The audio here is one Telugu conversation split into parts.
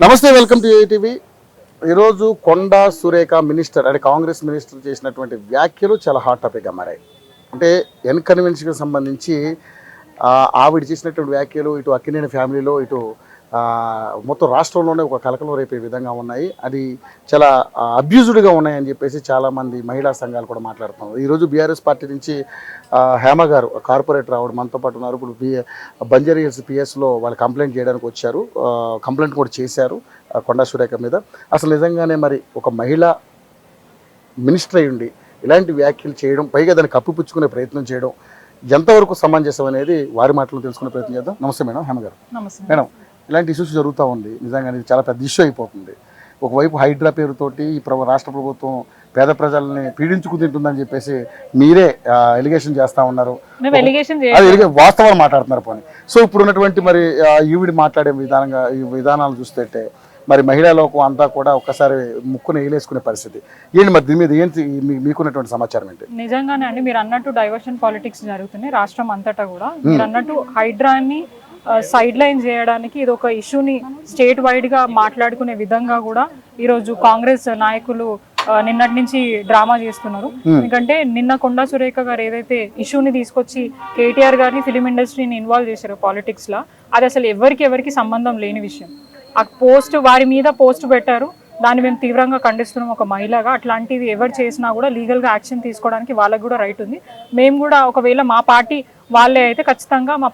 నమస్తే, వెల్కమ్ టు ఏటీవీ. ఈరోజు కొండా సురేఖ మినిస్టర్ అంటే కాంగ్రెస్ మినిస్టర్ చేసినటువంటి వ్యాఖ్యలు చాలా హాట్ టాపిక్గా మారాయి. అంటే ఎన్కన్వెన్షన్కి సంబంధించి ఆవిడ చేసినటువంటి వ్యాఖ్యలు ఇటు అక్కినేని ఫ్యామిలీలో ఇటు మొత్తం రాష్ట్రంలోనే ఒక కలకలం రేపే విధంగా ఉన్నాయి. అది చాలా అబ్యూజ్డ్గా ఉన్నాయని చెప్పేసి చాలామంది మహిళా సంఘాలు కూడా మాట్లాడుతున్నారు. ఈరోజు బీఆర్ఎస్ పార్టీ నుంచి హేమ గారు కార్పొరేటర్ ఆవిడ మనతో పాటు ఉన్నారు. ఇప్పుడు బంజారా హిల్స్ పిఎస్లో వాళ్ళు కంప్లైంట్ చేయడానికి వచ్చారు, కంప్లైంట్ కూడా చేశారు కొండా సురేఖ మీద. అసలు నిజంగానే మరి ఒక మహిళా మినిస్టర్ అయి ఉండి ఇలాంటి వ్యాఖ్యలు చేయడం, పైగా దాన్ని కప్పిపుచ్చుకునే ప్రయత్నం చేయడం ఎంతవరకు సమంజసం అనేది వారి మాటలు తెలుసుకునే ప్రయత్నం చేద్దాం. నమస్తే మేడం, హేమ గారు. నమస్తే మేడం, ఇలాంటి ఇష్యూస్ జరుగుతూ ఉంది. నిజంగా ఇది చాలా పెద్ద ఇష్యూ అయిపోతుంది. ఒకవైపు హైడ్రా పేరుతోటి ఈ రాష్ట్ర ప్రభుత్వం పేద ప్రజల్ని పీడించుకు తింటుందని చెప్పేసి మీరే ఎలిగేషన్ చేస్తూ ఉన్నారు. వాస్తవాలు మాట్లాడుతున్నారు పోనీ. సో ఇప్పుడు ఉన్నటువంటి మరి ఈవిడి మాట్లాడే విధానాలు చూస్తే మరి మహిళా లోకం అంతా కూడా ఒక్కసారి ముక్కును వేలేసుకునే పరిస్థితి ఏంటి? మరి దీని మీద ఏంటి మీకున్నటువంటి సమాచారం ఏంటి? నిజంగానే అండి, మీరు అన్నట్టు డైవర్షన్ పాలిటిక్స్ జరుగుతున్నాయి రాష్ట్రం అంతటా కూడా. మీరు అన్నట్టు హైడ్రాని సైడ్ లైన్ చేయడానికి ఇది ఒక ఇష్యూని స్టేట్ వైడ్ గా మాట్లాడుకునే విధంగా కూడా ఈరోజు కాంగ్రెస్ నాయకులు నిన్నటి నుంచి డ్రామా చేస్తున్నారు. ఎందుకంటే నిన్న కొండా సురేఖ గారు ఏదైతే ఇష్యూని తీసుకొచ్చి కేటీఆర్ గారిని ఫిలిం ఇండస్ట్రీని ఇన్వాల్వ్ చేశారు పాలిటిక్స్ లా, అది అసలు ఎవరికి సంబంధం లేని విషయం. ఆ పోస్ట్ వారి మీద పోస్ట్ పెట్టారు, దాన్ని మేము తీవ్రంగా ఖండిస్తున్నాం ఒక మహిళగా. అట్లాంటిది ఎవరు చేసినా కూడా లీగల్గా యాక్షన్ తీసుకోవడానికి వాళ్ళకు కూడా రైట్ ఉంది. మేము కూడా ఒకవేళ మా పార్టీ వాళ్ళే అయితే ఖచ్చితంగా మా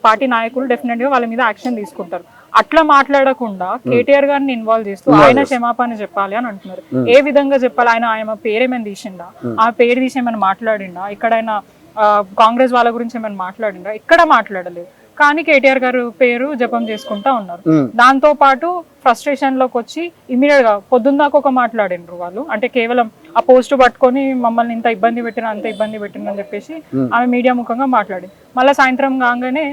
పార్టీ నాయకులు డెఫినెట్గా వాళ్ళ మీద యాక్షన్ తీసుకుంటారు. అట్లా మాట్లాడకుండా కేటీఆర్ గారిని ఇన్వాల్వ్ చేస్తూ ఆయన క్షమాపణ చెప్పాలి అని అంటున్నారు. ఏ విధంగా చెప్పాలి? ఆయన పేరేమైనా తీసిండా? ఆ పేరు తీసి ఏమైనా మాట్లాడిండా? ఎక్కడైనా కాంగ్రెస్ వాళ్ళ గురించి ఏమైనా మాట్లాడిండా? ఎక్కడ మాట్లాడలేదు. కానీ కేటీఆర్ గారు పేరు జపం చేసుకుంటా ఉన్నారు. దాంతో పాటు ఫ్రస్ట్రేషన్ లోకి వచ్చి ఇమీడియట్ గా పొద్దున్నాక ఒక మాట్లాడినరు వాళ్ళు. అంటే కేవలం ఆ పోస్ట్ పట్టుకొని మమ్మల్ని ఇంత ఇబ్బంది పెట్టిన అంత ఇబ్బంది పెట్టిన అని చెప్పేసి ఆమె మీడియా ముఖంగా మాట్లాడి మళ్ళీ సాయంత్రం కాగానే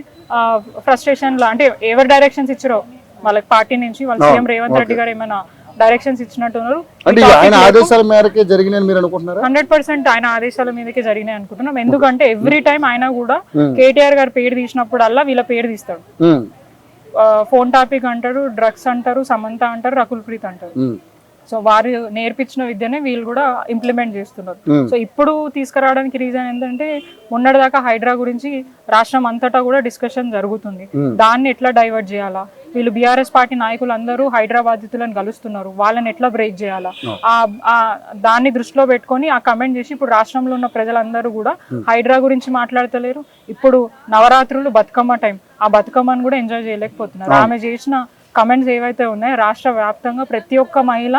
ఫ్రస్ట్రేషన్ లో అంటే ఎవరు డైరెక్షన్స్ ఇచ్చారో వాళ్ళకి పార్టీ నుంచి వాళ్ళ సీఎం రేవంత్ రెడ్డి గారు ఏమైనా డైరెక్షన్స్ ఇచ్చినట్టున్నారు. 100% ఆయన ఆదేశాల మీదకే జరిగినాయి అనుకుంటున్నాం. ఎందుకంటే ఎవ్రీ టైం ఆయన కూడా కేటీఆర్ గారు పేరు తీసినప్పుడల్లా వీళ్ళ పేరు తీస్తాడు. ఫోన్ టాపిక్ అంటారు, డ్రగ్స్ అంటారు, సమంత అంటారు, రకుల్ ప్రీత్ అంటారు. సో వారు నేర్పించిన విద్యనే వీళ్ళు కూడా ఇంప్లిమెంట్ చేస్తున్నారు. సో ఇప్పుడు తీసుకురావడానికి రీజన్ ఏంటంటే మొన్నటిదాకా హైడ్రా గురించి రాష్ట్రం అంతటా కూడా డిస్కషన్ జరుగుతుంది. దాన్ని ఎట్లా డైవర్ట్ చేయాలా, వీళ్ళు బీఆర్ఎస్ పార్టీ నాయకులు అందరూ హైడ్రా బాధితులను కలుస్తున్నారు, వాళ్ళని ఎట్లా బ్రేక్ చేయాలా, దాన్ని దృష్టిలో పెట్టుకొని ఆ కమెంట్ చేసి ఇప్పుడు రాష్ట్రంలో ఉన్న ప్రజలందరూ కూడా హైడ్రా గురించి మాట్లాడతలేరు. ఇప్పుడు నవరాత్రులు బతుకమ్మ టైం, ఆ బతుకమ్మను కూడా ఎంజాయ్ చేయలేకపోతున్నారు. ఆమె చేసిన కమెంట్స్ ఏవైతే ఉన్నాయో రాష్ట్ర వ్యాప్తంగా ప్రతి ఒక్క మహిళ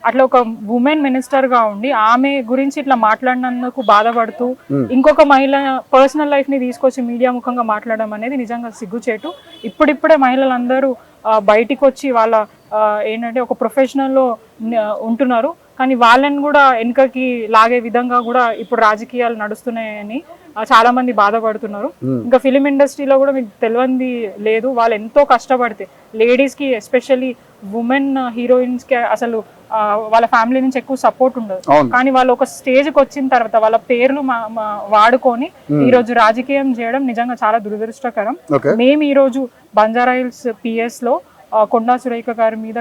అట్లా ఒక ఉమెన్ మినిస్టర్ గా ఉండి ఆమె గురించి ఇట్లా మాట్లాడినందుకు బాధపడుతూ ఇంకొక మహిళ పర్సనల్ లైఫ్ ని తీసుకొచ్చి మీడియా ముఖంగా మాట్లాడడం అనేది నిజంగా సిగ్గుచేటు. ఇప్పుడిప్పుడే మహిళలందరూ బయటికి వచ్చి వాళ్ళ ఏంటంటే ఒక ప్రొఫెషనల్ లో ఉంటున్నారు, కానీ వాళ్ళని కూడా వెనుకకి లాగే విధంగా కూడా ఇప్పుడు రాజకీయాలు నడుస్తున్నాయని చాలా మంది బాధపడుతున్నారు. ఇంకా ఫిలిం ఇండస్ట్రీలో కూడా మీకు తెలియంది లేదు, వాళ్ళు ఎంతో కష్టపడితే లేడీస్ కి ఎస్పెషల్లీ ఉమెన్ హీరోయిన్స్ కి అసలు వాళ్ళ ఫ్యామిలీ నుంచి ఎక్కువ సపోర్ట్ ఉండదు. కానీ వాళ్ళు ఒక స్టేజ్ కి వచ్చిన తర్వాత వాళ్ళ పేర్లు వాడుకొని ఈ రోజు రాజకీయం చేయడం నిజంగా చాలా దురదృష్టకరం. మేము ఈ రోజు బంజారా హిల్స్ పిఎస్ లో కొండా సురేఖ గారి మీద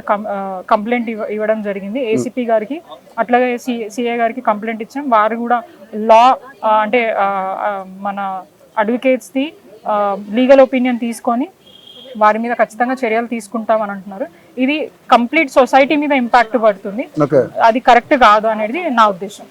కంప్లైంట్ ఇవ్వడం జరిగింది. ఏసీపీ గారికి అట్లాగే సిఏ గారికి కంప్లైంట్ ఇచ్చాం. వారు కూడా లా అంటే మన అడ్వకేట్స్ ది లీగల్ ఒపీనియన్ తీసుకొని వారి మీద ఖచ్చితంగా చర్యలు తీసుకుంటామని అంటున్నారు. ఇది కంప్లీట్ సొసైటీ మీద ఇంపాక్ట్ పడుతుంది, అది కరెక్ట్ కాదు అనేది నా ఉద్దేశం.